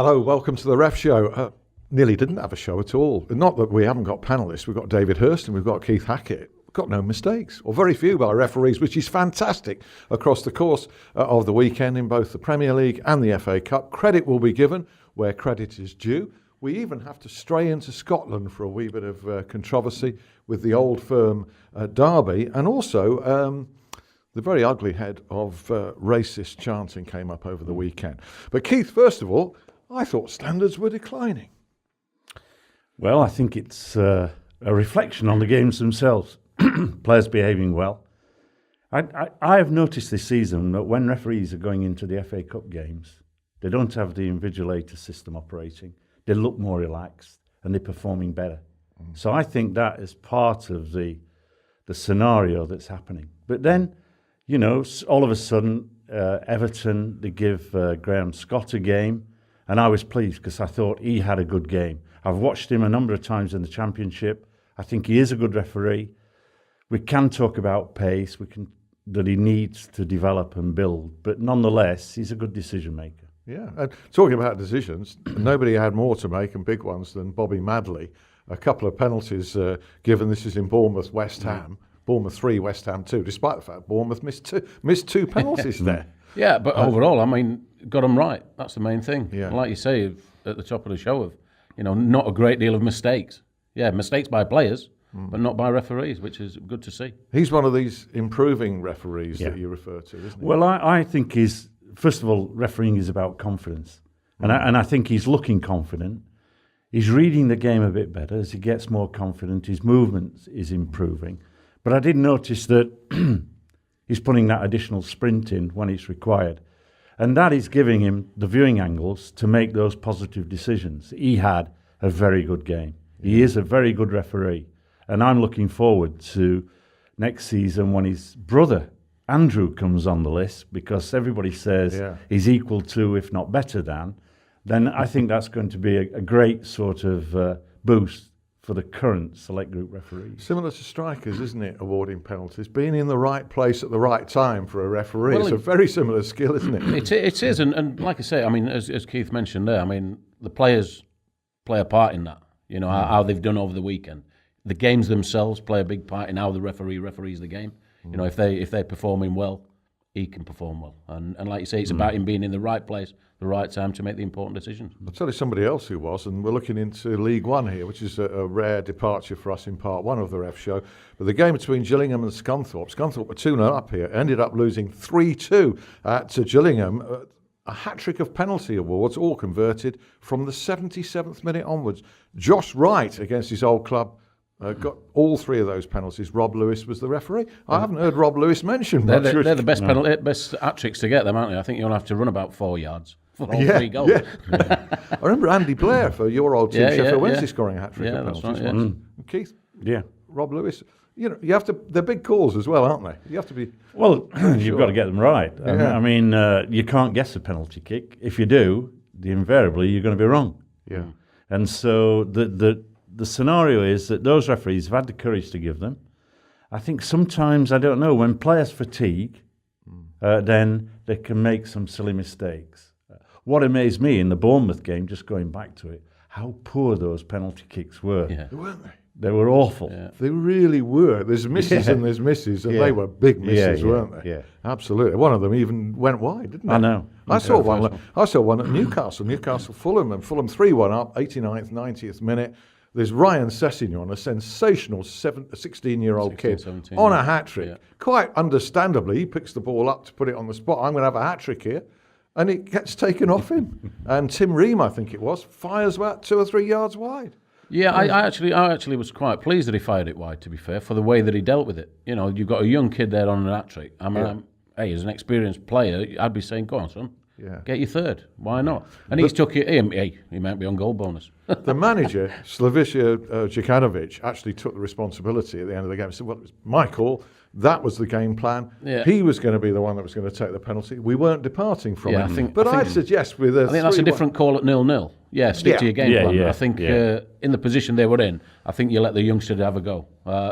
Hello, welcome to the Ref Show. Nearly didn't have a show at all. Not that we haven't got panellists. We've got David Hirst and we've got Keith Hackett. We've got no mistakes, or very few by referees, which is fantastic across the course of the weekend in both the Premier League and the FA Cup. Credit will be given where credit is due. We even have to stray into Scotland for a wee bit of controversy with the Old Firm derby, and also the very ugly head of racist chanting came up over the weekend. But Keith, first of all, I thought standards were declining. Well, I think it's a reflection on the games themselves. Players behaving well. I have noticed this season that when referees are going into the FA Cup games, they don't have the invigilator system operating. They look more relaxed and they're performing better. So I think that is part of the scenario that's happening. But then, you know, all of a sudden, Everton, they give Graham Scott a game, and I was pleased because I thought he had a good game. I've watched him a number of times in the Championship. I think he is a good referee. We can talk about pace, that he needs to develop and build, but nonetheless, he's a good decision maker. Yeah, and talking about decisions, nobody had more to make and big ones than Bobby Madley. A couple of penalties given. This is in Bournemouth, West Ham. Bournemouth 3, West Ham 2, despite the fact Bournemouth missed two penalties there. Yeah, but overall, I mean, got them right. That's the main thing. Yeah. And like you say at the top of the show, not a great deal of mistakes. Yeah, mistakes by players, but not by referees, which is good to see. He's one of these improving referees that you refer to, isn't he? Well, I think first of all, refereeing is about confidence. And I think he's looking confident. He's reading the game a bit better as he gets more confident. His movement is improving. But I did notice that he's putting that additional sprint in when it's required. And that is giving him the viewing angles to make those positive decisions. He had a very good game. He is a very good referee. And I'm looking forward to next season when his brother, Andrew, comes on the list, because everybody says he's equal to, if not better than. Then I think that's going to be a great sort of boost for the current select group referees. Similar to strikers, isn't it, awarding penalties? Being in the right place at the right time for a referee. Well, it's a very similar skill, isn't it? It is, and like I say, I mean, as Keith mentioned there, I mean, the players play a part in that, how they've done over the weekend. The games themselves play a big part in how the referee referees the game. If they're performing well, he can perform well. And like you say, it's about him being in the right place, the right time to make the important decisions. I'll tell you somebody else who was, and we're looking into League One here, which is a rare departure for us in part one of the Ref Show. But the game between Gillingham and Scunthorpe were 2-0 up here, ended up losing 3-2 to Gillingham. A hat-trick of penalty awards, all converted from the 77th minute onwards. Josh Wright, against his old club, got all three of those penalties. Rob Lewis was the referee. I haven't heard Rob Lewis mentioned much. They're the best best hat-tricks to get them, aren't they? I think you'll have to run about 4 yards for all 3 goals. Yeah. I remember Andy Blair for your old team, Sheffield Wednesday, scoring a hat-trick of penalties right, once. Keith? Yeah. Rob Lewis? You have to. They're big calls as well, aren't they? You have to be. Well, you've got to get them right. I mean, you can't guess a penalty kick. If you do, invariably you're going to be wrong. Yeah. And so the scenario is that those referees have had the courage to give them. I think sometimes, I don't know, when players fatigue, then they can make some silly mistakes. What amazed me in the Bournemouth game, just going back to it, how poor those penalty kicks were. Yeah. Weren't they? They were awful. Yeah. They really were. There's misses and there's misses, and they were big misses, weren't they? Yeah, absolutely. One of them even went wide, didn't it? I know. I saw one at Newcastle Fulham, and Fulham 3-1 up, 89th, 90th minute. There's Ryan Sessegnon, a sensational 16-year-old kid, 17, on a hat-trick. Yeah. Quite understandably, he picks the ball up to put it on the spot. I'm going to have a hat-trick here. And it gets taken off him. And Tim Ream, I think it was, fires about 2 or 3 yards wide. Yeah, I actually was quite pleased that he fired it wide, to be fair, for the way that he dealt with it. You've got a young kid there on an hat-trick. I mean, hey, as an experienced player, I'd be saying, go on, son. Yeah. Get your third. Why not? And he's took it. He might be on goal bonus. The manager, Slaviša Jokanovic, actually took the responsibility at the end of the game. He said, well, it was my call. That was the game plan. Yeah. He was going to be the one that was going to take the penalty. We weren't departing from it. I'd suggest with a I think that's a different call at 0-0. Yeah, stick to your game plan. Yeah, I think in the position they were in, I think you let the youngster have a go.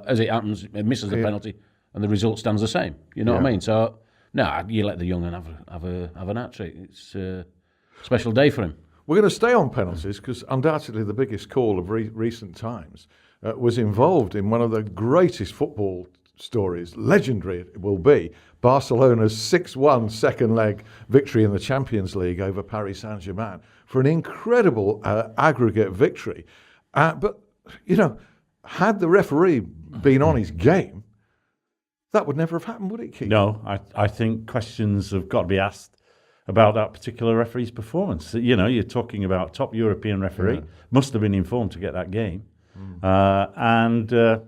As it happens, it misses the penalty, and the result stands the same. You know what I mean? So, no, you let the young have an hat-trick. It's a special day for him. We're going to stay on penalties because undoubtedly the biggest call of recent times was involved in one of the greatest football stories, legendary it will be, Barcelona's 6-1 second leg victory in the Champions League over Paris Saint-Germain for an incredible aggregate victory. But, you know, had the referee been on his game, that would never have happened, would it, Keith? No, I think questions have got to be asked about that particular referee's performance. You know, you're talking about top European referee, must have been informed to get that game, and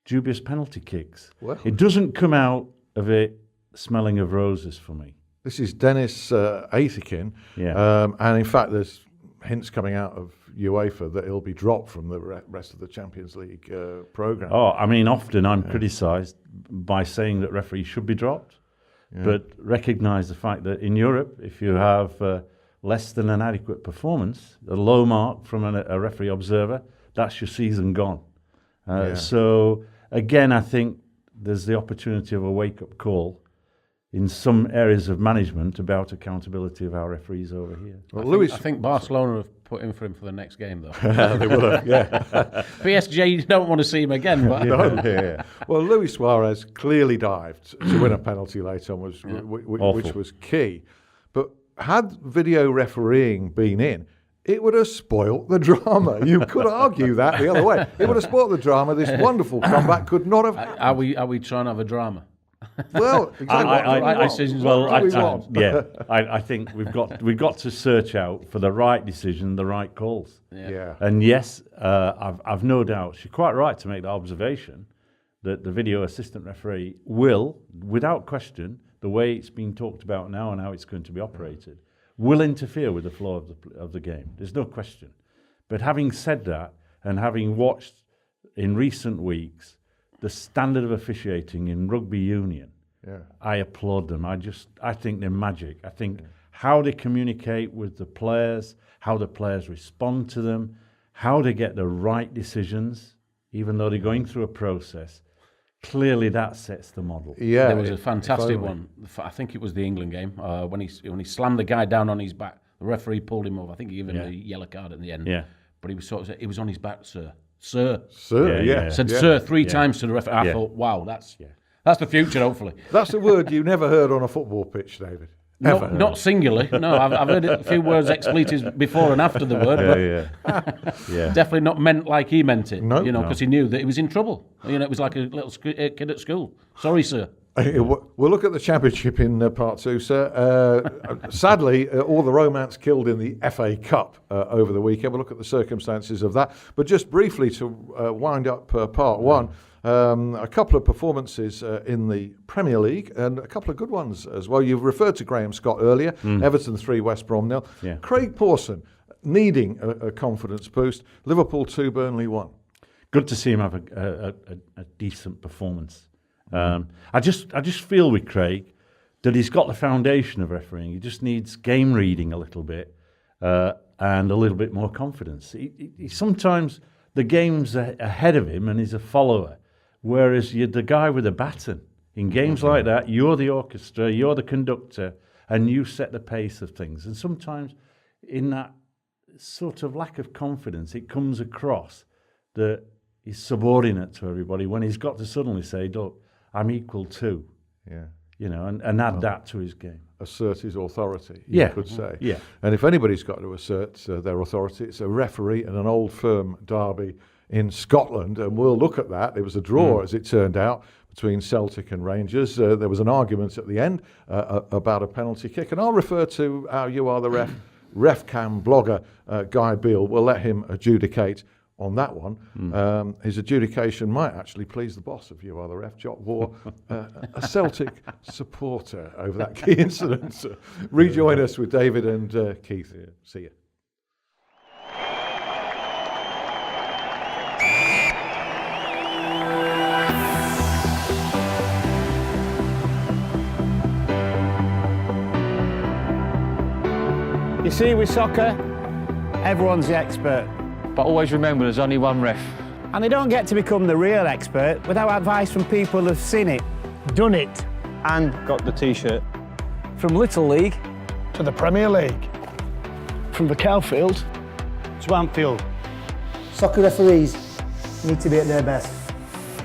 dubious penalty kicks. Well, it doesn't come out of it smelling of roses for me. This is Dennis Aithikin, and in fact there's hints coming out of UEFA that he'll be dropped from the rest of the Champions League programme. Oh, I mean, often I'm criticised by saying that referees should be dropped, but recognise the fact that in Europe, if you have less than an adequate performance, a low mark from a referee observer, that's your season gone. So, again, I think there's the opportunity of a wake-up call in some areas of management about accountability of our referees over here. Well, I think Barcelona have put in for him for the next game, though. they will have, PSG, you don't want to see him again. But Well, Luis Suarez clearly dived to win a penalty late on, which was key. But had video refereeing been in, it would have spoilt the drama. You could argue that the other way. It would have spoilt the drama. This wonderful comeback could not have. Are we trying to have a drama? Well, exactly. I think we've got to search out for the right decision, the right calls. Yeah. And yes, I've no doubt she's quite right to make the observation that the video assistant referee will, without question, the way it's being talked about now and how it's going to be operated, will interfere with the flow of the game. There's no question. But having said that, and having watched in recent weeks the standard of officiating in rugby union, I applaud them. I think they're magic. I think how they communicate with the players, how the players respond to them, how they get the right decisions, even though they're going through a process. Clearly, that sets the model. Yeah, there was a fantastic one. I think it was the England game when he slammed the guy down on his back. The referee pulled him over. I think he gave him a yellow card at the end. Yeah, but he was on his back, sir. Said sir 3 times to the referee. I thought, wow, that's the future. Hopefully, that's a word you never heard on a football pitch, David. Not singularly. No, I've heard a few words expletives before and after the word, but definitely not meant like he meant it. Because he knew that he was in trouble. It was like a little kid at school. Sorry, sir. We'll look at the championship in part 2, sir. Sadly, all the romance killed in the FA Cup over the weekend. We'll look at the circumstances of that. But just briefly to wind up part 1, a couple of performances in the Premier League and a couple of good ones as well. You've referred to Graham Scott earlier. Everton 3, West Brom 0. Craig Pawson needing a confidence boost. Liverpool 2, Burnley 1. Good to see him have a decent performance. I just feel with Craig that he's got the foundation of refereeing. He just needs game reading a little bit and a little bit more confidence. He sometimes the game's ahead of him and he's a follower, whereas you're the guy with a baton. In games like that, you're the orchestra, you're the conductor, and you set the pace of things. And sometimes in that sort of lack of confidence, it comes across that he's subordinate to everybody when he's got to suddenly say, look, I'm equal to, and add that to his game. Assert his authority, you could say. Yeah. And if anybody's got to assert their authority, it's a referee in an old firm derby in Scotland, and we'll look at that. It was a draw, as it turned out, between Celtic and Rangers. There was an argument at the end about a penalty kick, and I'll refer to our You Are the Ref Cam blogger, Guy Beale. We'll let him adjudicate on that one. His adjudication might actually please the boss of You Are the Ref, Jock War, a Celtic supporter over that key incident. Rejoin us with David and Keith. See you. You see, with soccer, everyone's the expert. But always remember, there's only one ref. And they don't get to become the real expert without advice from people who've seen it, done it, and got the T-shirt. From Little League to the Premier League. From the Cowfield to Anfield. Soccer referees need to be at their best.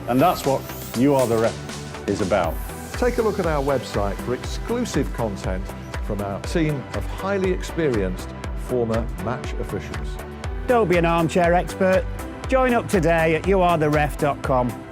And that's what You Are The Ref is about. Take a look at our website for exclusive content from our team of highly experienced former match officials. Don't be an armchair expert. Join up today at youaretheref.com.